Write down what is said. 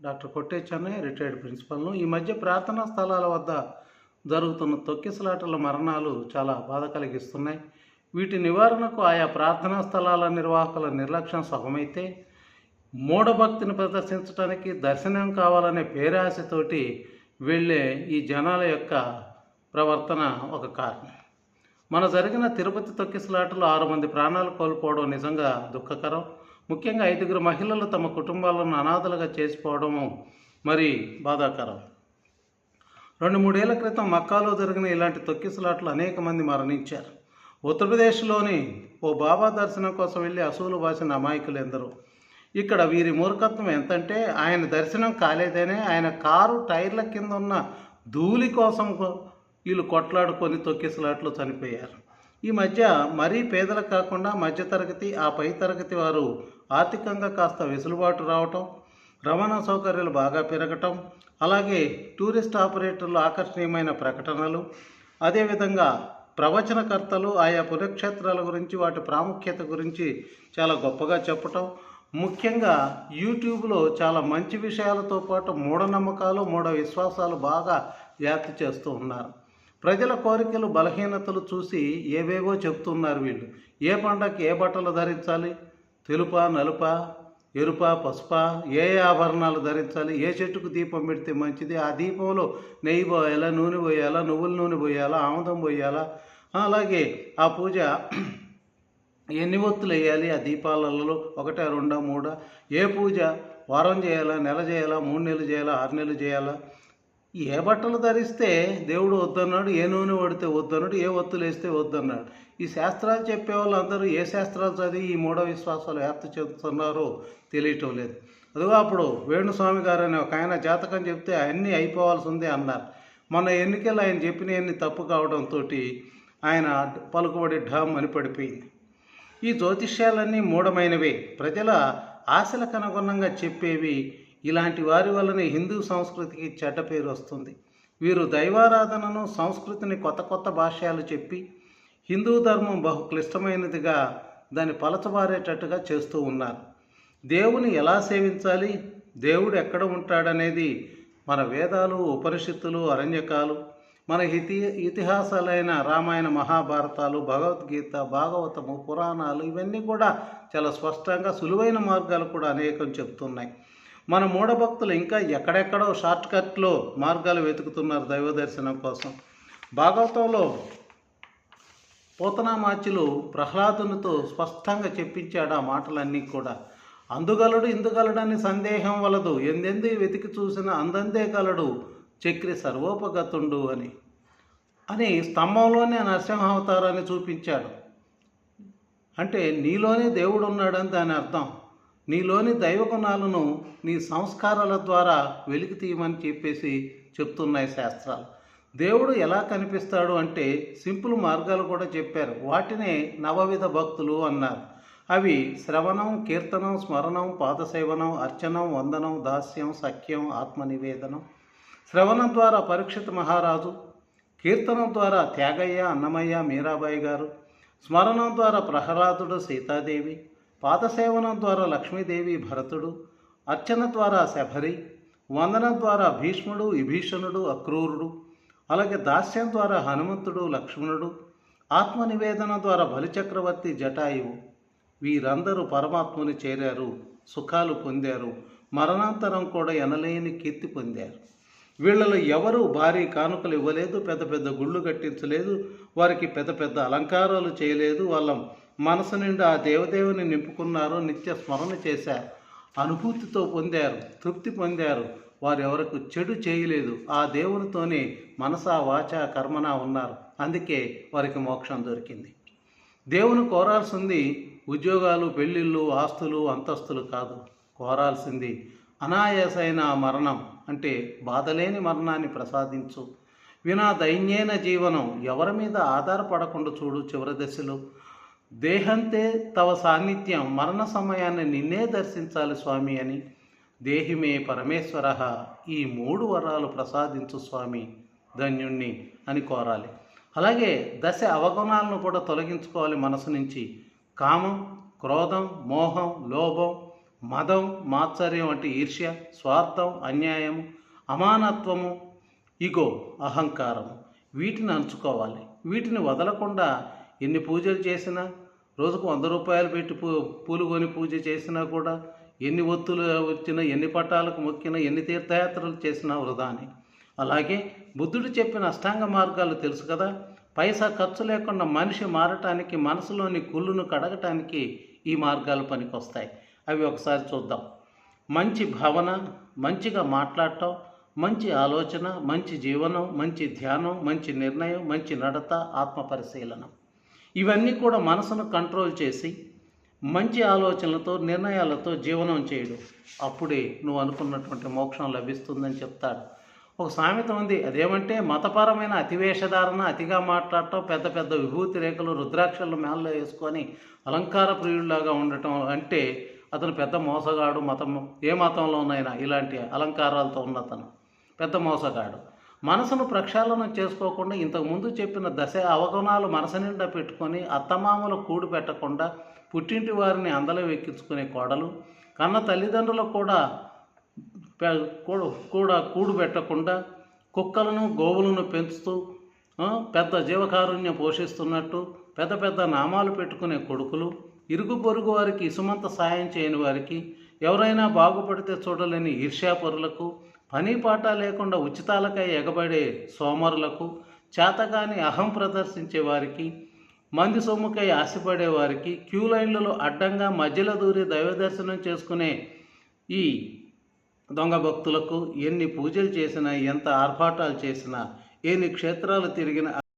Doctor కొట్టే Chennaiah, retired ప్రిన్సిపల్ను. ఈ మధ్య ప్రార్థనా స్థలాల వద్ద జరుగుతున్న తొక్కిసలాటల మరణాలు చాలా బాధ కలిగిస్తున్నాయి. వీటి నివారణకు ఆయా ప్రార్థనా స్థలాల నిర్వాహకుల నిర్లక్ష్యం సగమైతే, మూఢభక్తిని ప్రదర్శించడానికి దర్శనం కావాలనే పేరాశతోటి వెళ్ళే ఈ జనాల యొక్క ప్రవర్తన ఒక కారణం. మన జరిగిన తిరుపతి తొక్కిసలాటలో 6 మంది ప్రాణాలు కోల్పోవడం నిజంగా దుఃఖకరం. ముఖ్యంగా 5 మహిళలు తమ కుటుంబాలను అనాథలుగా చేసిపోవడం మరి బాధాకరం. 2-3 ఏళ్ల క్రితం మక్కాలో జరిగిన ఇలాంటి తొక్కిసలాట్లు అనేక మంది మరణించారు. ఉత్తరప్రదేశ్లోని ఓ బాబా దర్శనం కోసం వెళ్ళి అసూలు బాసిన అమాయకులు ఎందరో. ఇక్కడ వీరి మూర్ఖత్వం ఎంతంటే, ఆయన దర్శనం కాలేదనే ఆయన కారు టైర్ల కింద ఉన్న ధూళి కోసం వీళ్ళు కొట్లాడుకొని తొక్కిసలాట్లు చనిపోయారు. ఈ మధ్య మరీ పేదలు కాకుండా మధ్యతరగతి, ఆ పై తరగతి వారు ఆర్థికంగా కాస్త వెసులుబాటు రావటం, రవాణా సౌకర్యాలు బాగా పెరగటం, అలాగే టూరిస్ట్ ఆపరేటర్లు ఆకర్షణీయమైన ప్రకటనలు, అదేవిధంగా ప్రవచనకర్తలు ఆయా పుణ్యక్షేత్రాల గురించి, వాటి ప్రాముఖ్యత గురించి చాలా గొప్పగా చెప్పటం, ముఖ్యంగా యూట్యూబ్లో చాలా మంచి విషయాలతో పాటు మూఢనమ్మకాలు, మూఢ విశ్వాసాలు బాగా వ్యాప్తి చేస్తూ ఉన్నారు. ప్రజల కోరికలు, బలహీనతలు చూసి ఏవేవో చెప్తున్నారు వీళ్ళు. ఏ పండగకి ఏ బట్టలు ధరించాలి, తెలుపా, నలుపా, ఎరుపా, పసుపా, ఏ ఆభరణాలు ధరించాలి, ఏ చెట్టుకు దీపం పెడితే మంచిది, ఆ దీపంలో నెయ్యి పోయాలా, నూనె పోయాలా, నువ్వుల నూనె పోయాలా, ఆముదం పోయాలా, అలాగే ఆ పూజ ఎన్ని ఒత్తులు వేయాలి, ఆ దీపాలలో 1, 2, 3, ఏ పూజ వారం చేయాలా, నెల చేయాలా, 3 నెలలు చేయాలా, 6 నెలలు చేయాలా, ఏ బట్టలు ధరిస్తే దేవుడు వద్దన్నాడు, ఏ నూనె పడితే వద్దన్నాడు, ఏ ఒత్తులు వేస్తే వద్దన్నాడు. ఈ శాస్త్రాలు చెప్పేవాళ్ళు అందరూ ఏ శాస్త్రాలు చదివి ఈ మూఢ విశ్వాసాలు వ్యాప్తి చెందుతున్నారో తెలియటం లేదు. అదిగో అప్పుడు వేణుస్వామి గారు అనే ఒక ఆయన జాతకం చెప్తే అన్నీ అయిపోవాల్సి ఉంది అన్నారు. మొన్న ఎన్నికలు ఆయన చెప్పినవన్నీ తప్పు కావడంతో ఆయన పలుకుబడి ఢామ్ అని పడిపోయింది. ఈ జ్యోతిష్యాలన్నీ మూఢమైనవే, ప్రజల ఆశలకు అనుగుణంగా చెప్పేవి. ఇలాంటి వారి వల్లనే హిందూ సంస్కృతికి చెడ్డ పేరు వస్తుంది. వీరు దైవారాధనను, సంస్కృతిని కొత్త కొత్త భాష్యాలు చెప్పి హిందూ ధర్మం బహు క్లిష్టమైనదిగా, దాన్ని పలచబారేటట్టుగా చేస్తూ ఉన్నారు. దేవుని ఎలా సేవించాలి, దేవుడు ఎక్కడ ఉంటాడనేది మన వేదాలు, ఉపనిషత్తులు, అరణ్యకాలు, మన ఇతిహాసాలైన రామాయణ, మహాభారతాలు, భగవద్గీత, భాగవతము, పురాణాలు ఇవన్నీ కూడా చాలా స్పష్టంగా సులువైన మార్గాలు కూడా అనేకం చెప్తున్నాయి. మన మూఢభక్తులు ఇంకా ఎక్కడెక్కడో షార్ట్కట్లో మార్గాలు వెతుకుతున్నారు దైవ దర్శనం కోసం. భాగవతంలో పోతనామాచ్యులు ప్రహ్లాదునితో స్పష్టంగా చెప్పించాడు ఆ మాటలన్నీ కూడా. అందుగలడు ఇందుగలడని సందేహం వలదు, ఎందెందు వెతికి చూసిన అందందే గలడు చక్రి సర్వోపగతుండు అని స్తంభంలోనే నరసింహావతారాన్ని చూపించాడు. అంటే నీలోనే దేవుడు ఉన్నాడని దాని అర్థం. నీలోని దైవగుణాలను నీ సంస్కారాల ద్వారా వెలికి తీయమని చెప్పేసి చెప్తున్నాయి శాస్త్రాలు. దేవుడు ఎలా కనిపిస్తాడు అంటే సింపుల్ మార్గాలు కూడా చెప్పారు. వాటినే నవవిధ భక్తులు అన్నారు. అవి శ్రవణం, కీర్తనం, స్మరణం, పాదసేవనం, అర్చనం, వందనం, దాస్యం, సఖ్యం, ఆత్మనివేదనం. శ్రవణం ద్వారా పరీక్షిత్ మహారాజు, కీర్తనం ద్వారా త్యాగయ్య, అన్నమయ్య, మీరాబాయి గారు, స్మరణం ద్వారా ప్రహ్లాదుడు, సీతాదేవి, పాదసేవనం ద్వారా లక్ష్మీదేవి, భరతుడు, అర్చన ద్వారా శబరి, వందనం ద్వారా భీష్ముడు, విభీషణుడు, అక్రూరుడు, అలాగే దాస్యం ద్వారా హనుమంతుడు, లక్ష్మణుడు, ఆత్మనివేదన ద్వారా బలిచక్రవర్తి, జటాయువు. వీరందరూ పరమాత్మని చేరారు, సుఖాలు పొందారు, మరణాంతరం కూడా ఎనలేని కీర్తి పొందారు. వీళ్ళలో ఎవరు భారీ కానుకలు ఇవ్వలేదు, పెద్ద పెద్ద గుళ్ళు కట్టించలేదు, వారికి పెద్ద పెద్ద అలంకారాలు చేయలేదు. వాళ్ళ మనసు నిండా ఆ దేవదేవుని నింపుకున్నారు, నిత్య స్మరణ చేశారు, అనుభూతితో పొందారు, తృప్తి పొందారు. వారెవరకు చెడు చేయలేదు, ఆ దేవునితోనే మనసా, వాచ, కర్మన ఉన్నారు. అందుకే వారికి మోక్షం దొరికింది. దేవుని కోరాల్సింది ఉద్యోగాలు, పెళ్ళిళ్ళు, ఆస్తులు, అంతస్తులు కాదు. కోరాల్సింది అనాయాసైన మరణం, అంటే బాధలేని మరణాన్ని ప్రసాదించు. వినా దైన్యేన జీవనం, ఎవరి మీద ఆధారపడకుండా చూడు. చివరి దశలో దేహంతే తవ సాన్నిధ్యం, మరణ సమయాన్ని నిన్నే దర్శించాలి స్వామి అని. దేహిమే పరమేశ్వర, ఈ 3 వరాలు ప్రసాదించు స్వామి, ధన్యుణ్ణి అని కోరాలి. అలాగే దశ అవగుణాలను కూడా తొలగించుకోవాలి మనసు నుంచి. కామం, క్రోధం, మోహం, లోభం, మదం, మాత్సర్యం అంటే ఈర్ష్య, స్వార్థం, అన్యాయం, అమానత్వము, ఇగో, అహంకారము, వీటిని అణుచుకోవాలి. వీటిని వదలకుండా ఎన్ని పూజలు చేసినా, రోజుకు 100 రూపాయలు పెట్టి పూలు కొని పూజ చేసినా కూడా, ఎన్ని ఒత్తులు వచ్చినా, ఎన్ని పట్టాలకు మొక్కినా, ఎన్ని తీర్థయాత్రలు చేసినా వృధాని. అలాగే బుద్ధుడు చెప్పిన అష్టాంగ మార్గాలు తెలుసు కదా. పైసా ఖర్చు లేకుండా మనిషి మారటానికి, మనసులోని కుళ్ళును కడగటానికి ఈ మార్గాలు పనికొస్తాయి. అవి ఒకసారి చూద్దాం. మంచి భావన, మంచిగా మాట్లాడటం, మంచి ఆలోచన, మంచి జీవనం, మంచి ధ్యానం, మంచి నిర్ణయం, మంచి నడత, ఆత్మ పరిశీలన. ఇవన్నీ కూడా మనసును కంట్రోల్ చేసి మంచి ఆలోచనలతో, నిర్ణయాలతో జీవనం చేయడు. అప్పుడే నువ్వు అనుకున్నటువంటి మోక్షం లభిస్తుందని చెప్తాడు. ఒక సామెత ఉంది, అదేమంటే మతపరమైన అతివేషధారణ, అతిగా మాట్లాడటం, పెద్ద పెద్ద విభూతి రేఖలు, రుద్రాక్షలు మేళ్ళలో వేసుకొని అలంకార ప్రియుడిలాగా ఉండటం అంటే అతను పెద్ద మోసగాడు. ఏ మతంలోనైనా ఇలాంటి అలంకారాలతో ఉన్నతను పెద్ద మోసగాడు. మనసును ప్రక్షాళనం చేసుకోకుండా, ఇంతకుముందు చెప్పిన దశ అవగుణాలు మనసు నిండా పెట్టుకొని, అత్తమామలు కూడు పెట్టకుండా, పుట్టింటి వారిని అందలో ఎక్కించుకునే కోడలు, కన్న తల్లిదండ్రులకు కూడా కూడు పెట్టకుండా, కుక్కలను, గోవులను పెంచుతూ పెద్ద జీవకారుణ్యం పోషిస్తున్నట్టు పెద్ద పెద్ద నామాలు పెట్టుకునే కొడుకులు, ఇరుగు పొరుగు వారికి ఇసుమంత సాయం చేయని వారికి, ఎవరైనా బాగుపడితే చూడలేని ఈర్ష్యాపరులకు, పని పాట లేకుండా ఉచితాలకై ఎగబడే సోమరులకు, చేతగాని అహం ప్రదర్శించే వారికి, మంది సొమ్ముకై ఆశపడే వారికి, క్యూ లైన్లలో అడ్డంగా మధ్యలో దూరి దైవ దర్శనం చేసుకునే ఈ దొంగ భక్తులకు ఎన్ని పూజలు చేసినా, ఎంత ఆర్భాటాలు చేసినా, ఎన్ని క్షేత్రాలు తిరిగినా